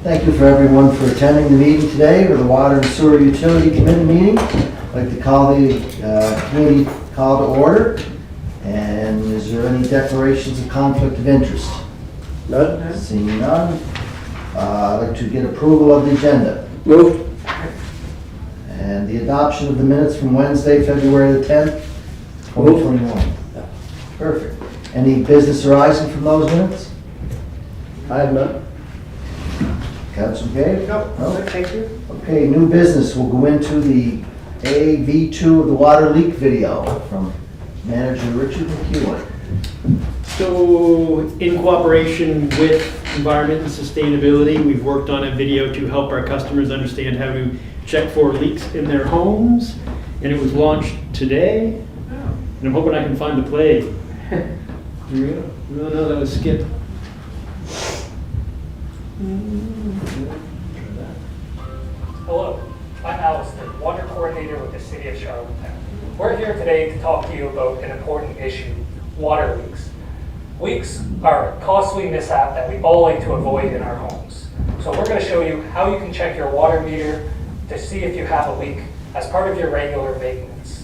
Thank you for everyone for attending the meeting today, or the Water and Sewer Utility Committee meeting. I'd like to call the committee call to order. And is there any declarations of conflict of interest? None? Seeing none, I'd like to get approval of the agenda. Moved. And the adoption of the minutes from Wednesday, February the 10th, 2021. Perfect. Any business arising from those minutes? I have none. Councilor Gay? No, thank you. Okay, new business. We'll go into the AV2 of the water leak video from Manager Richard McEwen. So, in cooperation with Environment and Sustainability, we've worked on a video to help our customers understand how to check for leaks in their homes, and it was launched today. And I'm hoping I can find the play. No, that was Skip. Hello, I'm Alistair, Water Coordinator with the City of Charlottetown. We're here today to talk to you about an important issue, water leaks. Leaks are a costly mishap that we all like to avoid in our homes. So we're going to show you how you can check your water meter to see if you have a leak as part of your regular maintenance.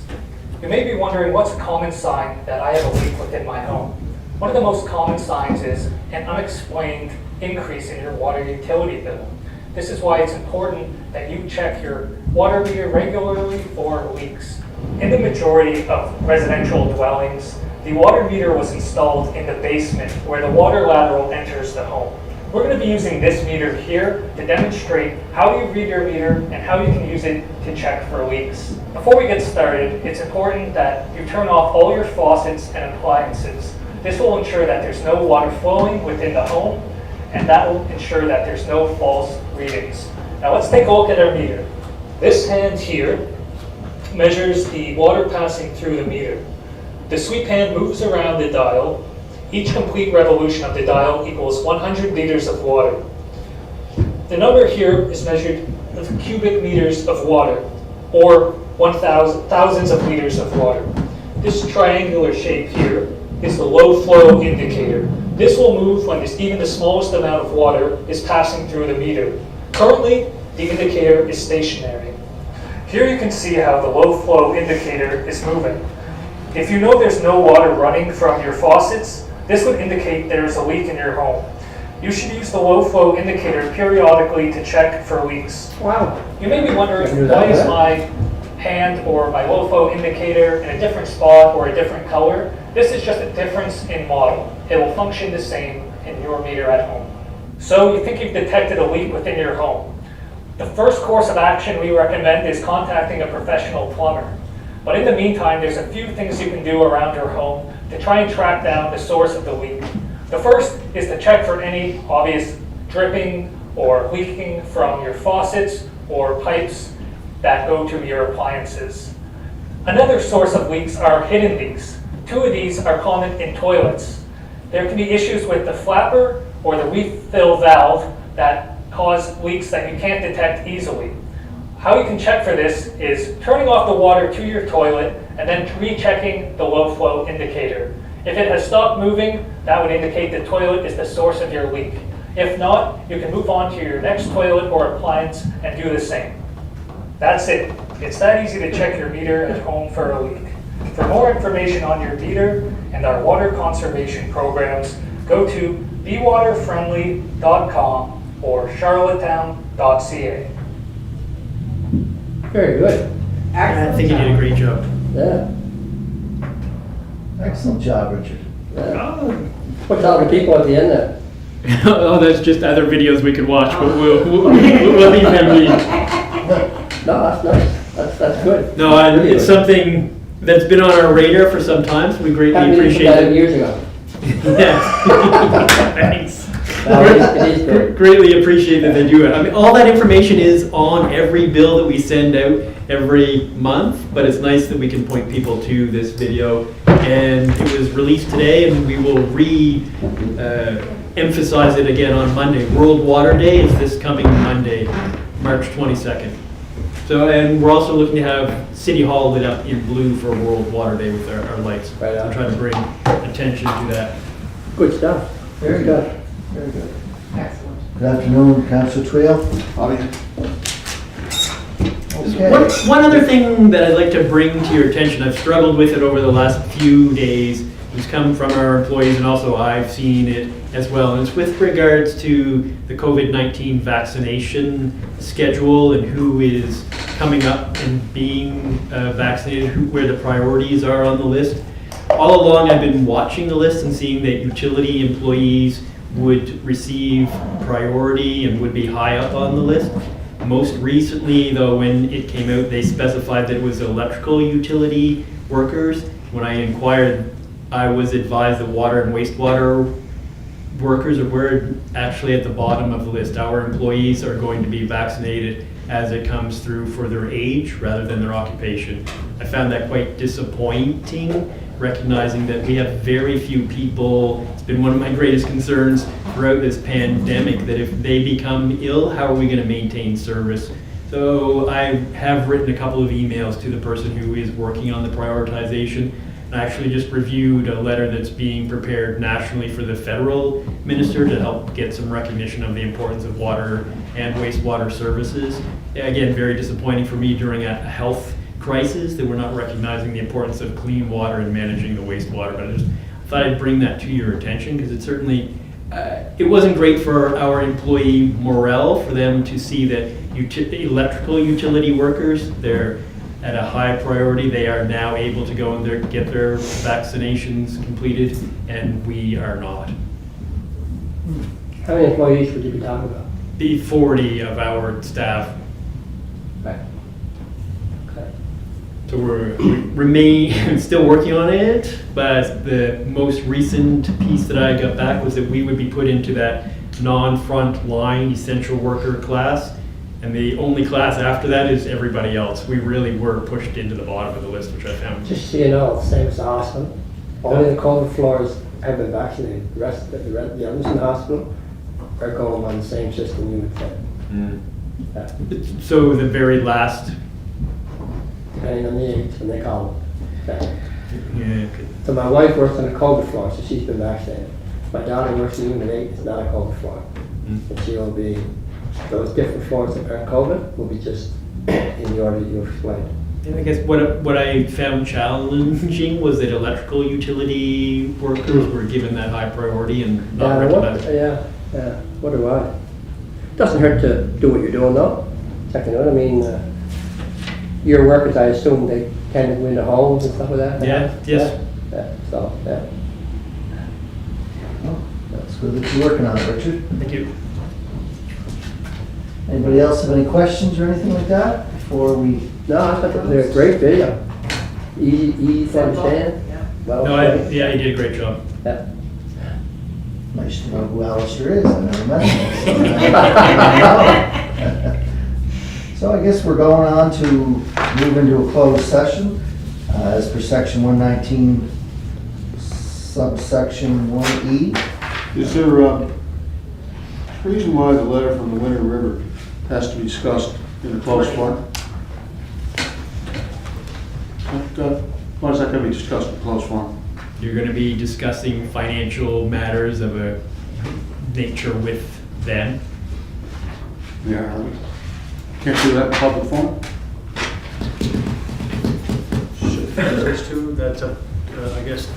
You may be wondering what's a common sign that I have a leak within my home. One of the most common signs is an unexplained increase in your water utility bill. This is why it's important that you check your water meter regularly for leaks. In the majority of residential dwellings, the water meter was installed in the basement where the water lateral enters the home. We're going to be using this meter here to demonstrate how you read your meter and how you can use it to check for leaks. Before we get started, it's important that you turn off all your faucets and appliances. This will ensure that there's no water flowing within the home, and that will ensure that there's no false readings. Now let's take a look at our meter. This hand here measures the water passing through the meter. The sweep hand moves around the dial. Each complete revolution of the dial equals 100 liters of water. The number here is measured with cubic meters of water, or thousands of liters of water. This triangular shape here is the low flow indicator. This will move when even the smallest amount of water is passing through the meter. Currently, the indicator is stationary. Here you can see how the low flow indicator is moving. If you know there's no water running from your faucets, this would indicate there is a leak in your home. You should use the low flow indicator periodically to check for leaks. Wow. You may be wondering, why is my hand or my low flow indicator in a different spot or a different color? This is just a difference in model. It will function the same in your meter at home. So you think you've detected a leak within your home. The first course of action we recommend is contacting a professional plumber. But in the meantime, there's a few things you can do around your home to try and track down the source of the leak. The first is to check for any obvious dripping or leaking from your faucets or pipes that go to your appliances. Another source of leaks are hidden leaks. Two of these are common in toilets. There can be issues with the flapper or the refill valve that cause leaks that you can't detect easily. How you can check for this is turning off the water to your toilet and then rechecking the low flow indicator. If it has stopped moving, that would indicate the toilet is the source of your leak. If not, you can move on to your next toilet or appliance and do the same. That's it. It's that easy to check your meter at home for a leak. For more information on your meter and our water conservation programs, go to bewaterfriendly.com or charlottetown.ca. Very good. I think you did a great job. Yeah. Excellent job, Richard. Yeah. What's all the people at the end there? Oh, that's just other videos we could watch, but we'll leave them be. No, that's nice. That's good. No, it's something that's been on our radar for some time, so we greatly appreciate it. Years ago. Yes. Thanks. It is good. Greatly appreciate that they do it. I mean, all that information is on every bill that we send out every month, but it's nice that we can point people to this video. And it was released today, and we will emphasize it again on Monday. World Water Day is this coming Monday, March 22nd. So, and we're also looking to have City Hall lit up in blue for World Water Day with our lights. Right on. So trying to bring attention to that. Good stuff. Very good. Very good. Excellent. Good afternoon, Councillor Twill. Okay. One other thing that I'd like to bring to your attention, I've struggled with it over the last few days, it's come from our employees and also I've seen it as well, and it's with regards to the COVID-19 vaccination schedule and who is coming up and being vaccinated, where the priorities are on the list. All along I've been watching the list and seeing that utility employees would receive priority and would be high up on the list. Most recently, though, when it came out, they specified that it was electrical utility workers. When I inquired, I was advised that water and wastewater workers were actually at the bottom of the list. Our employees are going to be vaccinated as it comes through for their age rather than their occupation. I found that quite disappointing, recognizing that we have very few people. It's been one of my greatest concerns throughout this pandemic, that if they become ill, how are we going to maintain service? So I have written a couple of emails to the person who is working on the prioritization. I actually just reviewed a letter that's being prepared nationally for the federal minister to help get some recognition of the importance of water and wastewater services. Again, very disappointing for me during a health crisis that we're not recognizing the importance of clean water and managing the wastewater. But I just thought I'd bring that to your attention because it certainly, it wasn't great for our employee morale for them to see that electrical utility workers, they're at a high priority. They are now able to go and get their vaccinations completed, and we are not. How many employees would you be talking about? Be 40 of our staff. Right. Okay. So remain still working on it, but the most recent piece that I got back was that we would be put into that non-front line essential worker class. And the only class after that is everybody else. We really were pushed into the bottom of the list, which I found. Just so you know, same as the hospital. Only the COVID floors have been vaccinated. The rest, the others in the hospital are going on the same system you would think. Yeah. So the very last. Depending on the age when they call them. Okay. Yeah. So my wife works on a COVID floor, so she's been vaccinated. My daughter works in Unit 8, it's not a COVID floor. And she will be, those different floors that are COVID will be just in the order you explained. And I guess what I found challenging was that electrical utility workers were given that high priority and not recognized. Yeah, what do I? Doesn't hurt to do what you're doing though. Checking out, I mean, your workers, I assume they tend to go into homes and stuff like that? Yeah, yes. Yeah, so, yeah. Well, that's good that you're working on it, Richard. Thank you. Anybody else have any questions or anything like that before we? No, I thought they're a great video. Easy to understand. Well, No, yeah, he did a great job. yeah. Nice to know who Alistair is. I never met him. So I guess we're going on to move into a closed session as per section 119, subsection 1E. Is there a reason why the letter from the Winter River has to be discussed in a closed forum? Why is that going to be discussed in a closed forum? You're going to be discussing financial matters of a nature with them. Yeah. Can't do that in public forum? There's two, that's a, I guess,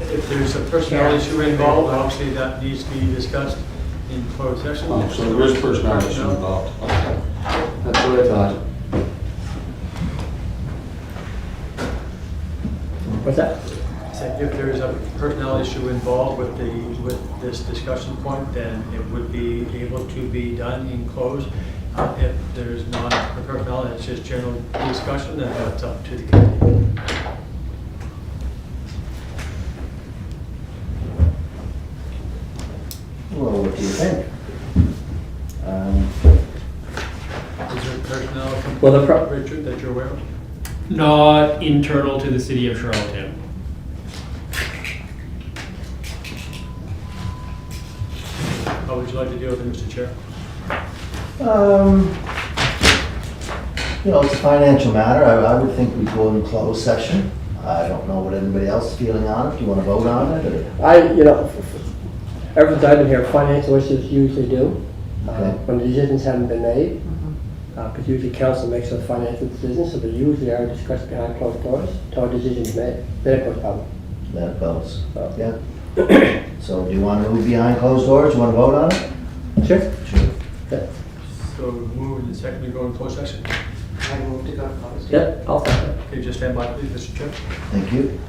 if there's a personnel issue involved, obviously that needs to be discussed in closed session. Oh, so there is personnel issue involved. Okay. That's what I thought. What's that? So if there's a personnel issue involved with this discussion point, then it would be able to be done in closed. If there's not a personnel, it's just general discussion, then that's up to the committee. Well, what do you think? Is there personnel complaint, Well, Richard, that you're aware of? Not internal to the city of Charlottetown. How would you like to deal with it, Mr. Chair? You know, it's a financial matter. I would think we'd go in closed session. I don't know what anybody else is feeling on it. Do you want to vote on it? Or? ever since I've been here, financial issues usually do. Okay. When the decisions haven't been made, because usually council makes those financial decisions, so they usually are discussed behind closed doors until a decision is made. Then it goes public. That goes, So- yeah. So do you want to move behind closed doors? You want to vote on it? Sure. Sure. Yeah. So moved and seconded to go in closed session. Yep, I'll second. Okay, just stand by, please, Mr. Chair. Thank you.